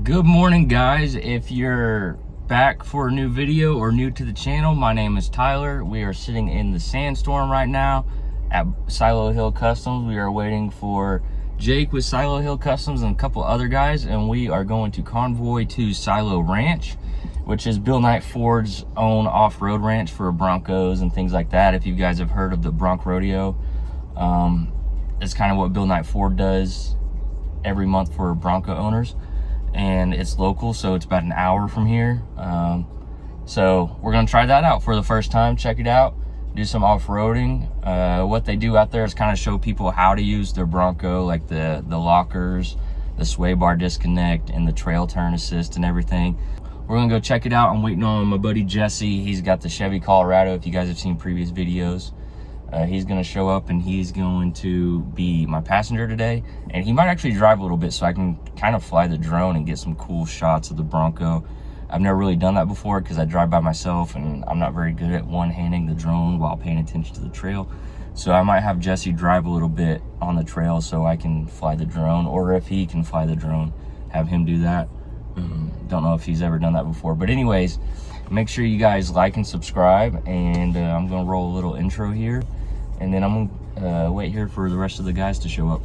Good morning, guys. If you're back for a new video or new to the channel, my name is Tyler. We are sitting in the Sandstorm right now at Silo Hill Customs. We are waiting for Jake with Silo Hill Customs and a couple other guys, and we are going to convoy to Silo Ranch, which is Bill Knight Ford's own off-road ranch for Broncos and things like that. If you guys have heard of the Bronco, it's kind of what Bill Knight Ford does every month for Bronco owners. And it's local, so it's about an hour from here. So we're gonna try that out for the first time, check it out, do some off-roading. What they do out there is kind of show people how to use their Bronco, like the lockers, the sway bar disconnect, and the trail turn assist and everything. We're gonna go check it out. I'm waiting on my buddy Jesse. He's got the Chevy Colorado, if you guys have seen previous videos. He's gonna show up and he's going to be my passenger today, and he might actually drive a little bit so I can kind of fly the drone and get some cool shots of the Bronco. I've never really done that before because I drive by myself and I'm not very good at one-handing the drone while paying attention to the trail. So I might have Jesse drive a little bit on the trail so I can fly the drone, or if he can fly the drone, have him do that. Don't know if he's ever done that before, but anyways, make sure you guys like and subscribe, and I'm gonna roll a little intro here, and then I'm gonna wait here for the rest of the guys to show up.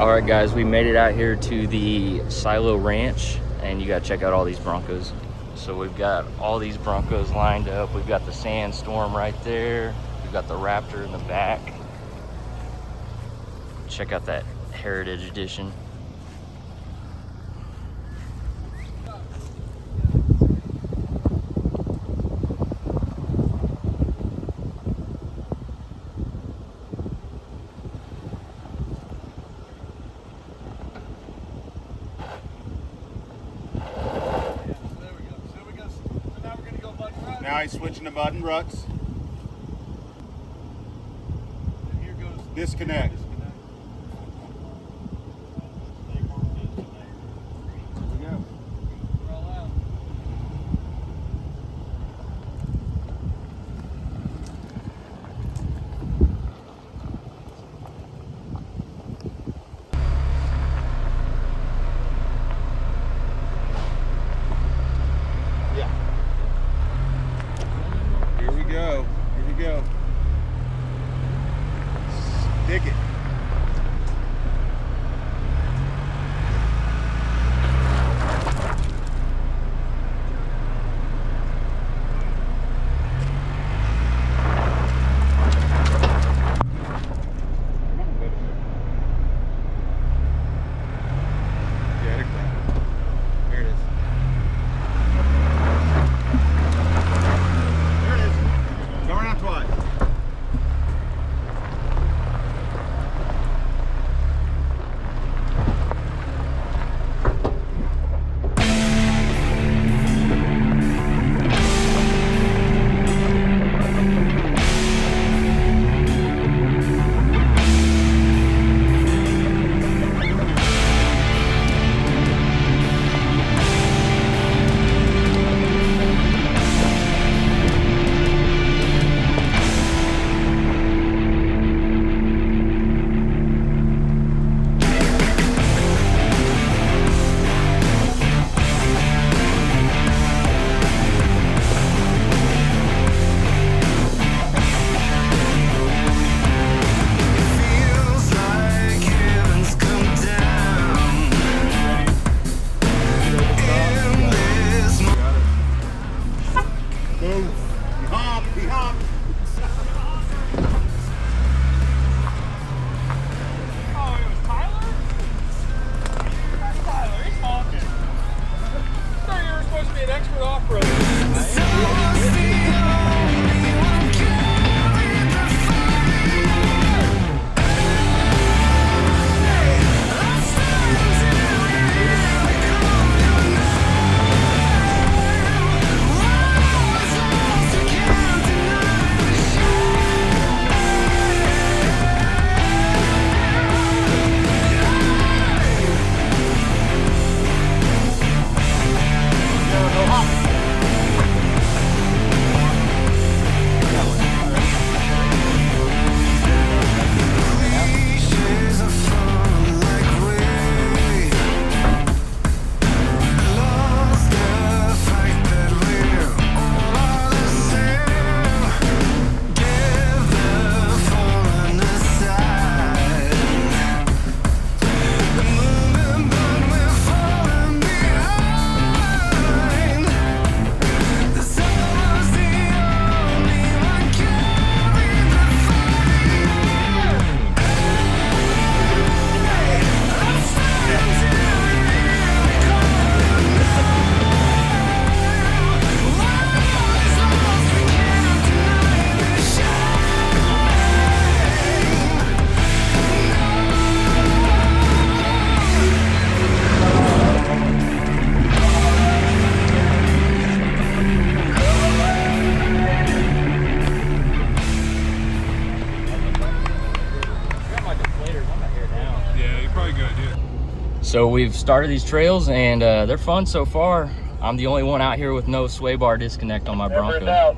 All right, guys, we made it out here to the Silo Ranch, and you gotta check out all these Broncos. So we've got all these Broncos lined up. We've got the Sandstorm right there. We've got the Raptor in the back. Check out that Heritage Edition. Now he's switching to button ruts. And here goes Disconnect. Here we go. Roll out. Yeah. Here we go. Here we go. Stick it. favorite off-roaders. So we've started these trails and they're fun so far. I'm the only one out here with no sway bar disconnect on my Bronco.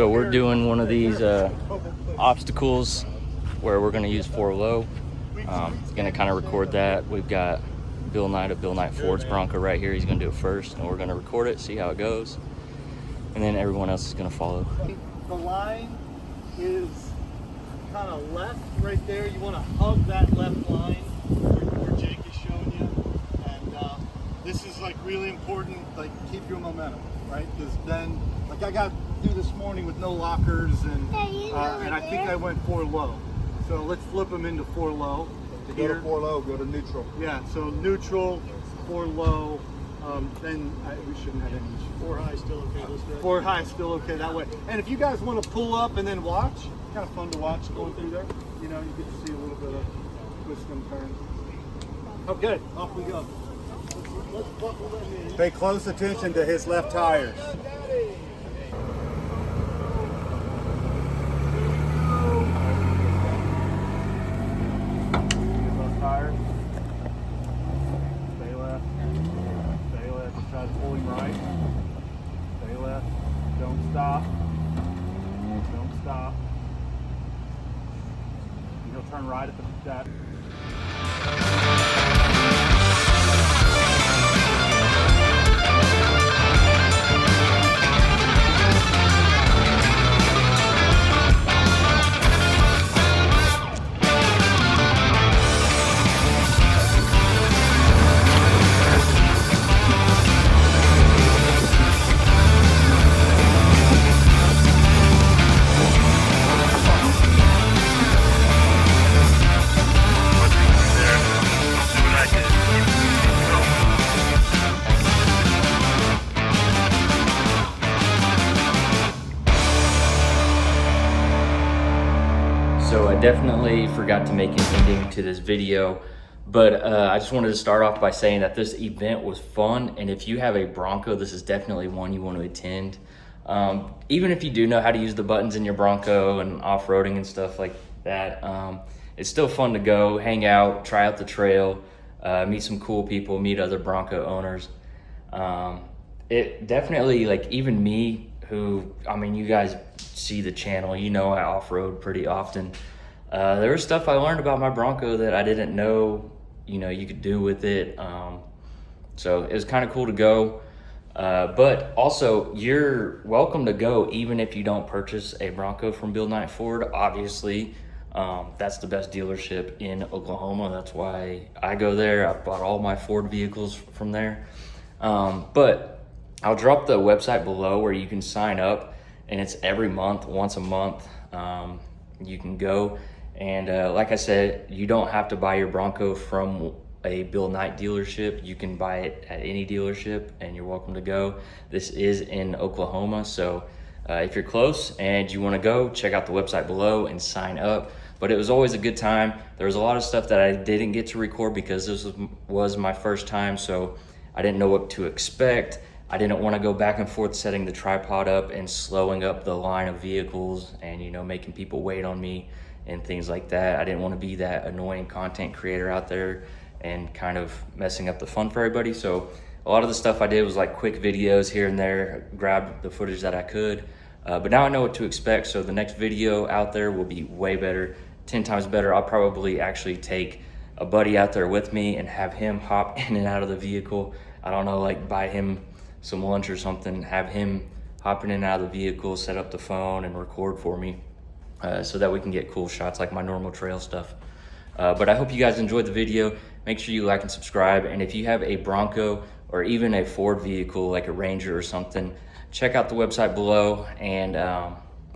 So we're doing one of these obstacles where we're gonna use 4 low. Gonna kind of record that. We've got Bill Knight of Bill Knight Ford's Bronco right here. He's gonna do it first, and we're gonna record it, see how it goes, and then everyone else is gonna follow. The line is kind of left right there. You want to hug that left line where Jake is showing you, and this is like really important. Like, keep your momentum, right? Because then, like, I got through this morning with no lockers, and I think I went 4 low. So let's flip them into 4 low. To go to 4 low, go to neutral. Yeah, so neutral, 4 low, then we shouldn't have any issues. 4 high still okay this way? 4 high still okay that way. And if you guys want to pull up and then watch, kind of fun to watch going through there. You know, you get to see a little bit of twist and turn. Okay, off we go. Let's buckle them in. Pay close attention to his left tires. Tires. Stay left. Stay left. Just try to pull him right. Stay left. Don't stop. Don't stop. And he'll turn right at that. So I definitely forgot to make an ending to this video, but I just wanted to start off by saying that this event was fun, and if you have a Bronco, this is definitely one you want to attend. Even if you do know how to use the buttons in your Bronco and off-roading and stuff like that, it's still fun to go, hang out, try out the trail, meet some cool people, meet other Bronco owners. It definitely, like, even me, who, I mean, you guys see the channel, you know I off-road pretty often. There was stuff I learned about my Bronco that I didn't know, you know, you could do with it. So it was kind of cool to go. But also, you're welcome to go even if you don't purchase a Bronco from Bill Knight Ford. Obviously, that's the best dealership in Oklahoma. That's why I go there. I bought all my Ford vehicles from there. But I'll drop the website below where you can sign up, and it's every month, once a month. You can go, and like I said, you don't have to buy your Bronco from a Bill Knight dealership. You can buy it at any dealership, and you're welcome to go. This is in Oklahoma, so if you're close and you want to go, check out the website below and sign up. But it was always a good time. There was a lot of stuff that I didn't get to record because this was my first time, so I didn't know what to expect. I didn't want to go back and forth setting the tripod up and slowing up the line of vehicles and, you know, making people wait on me and things like that. I didn't want to be that annoying content creator out there and kind of messing up the fun for everybody. So a lot of the stuff I did was like quick videos here and there, grabbed the footage that I could. But now I know what to expect. So the next video out there will be way better, 10 times better. I'll probably actually take a buddy out there with me and have him hop in and out of the vehicle. I don't know, like buy him some lunch or something, have him hopping in and out of the vehicle, set up the phone and record for me so that we can get cool shots like my normal trail stuff. But I hope you guys enjoyed the video. Make sure you like and subscribe. And if you have a Bronco or even a Ford vehicle like a Ranger or something, check out the website below and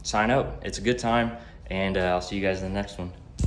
sign up. It's a good time, and I'll see you guys in the next one.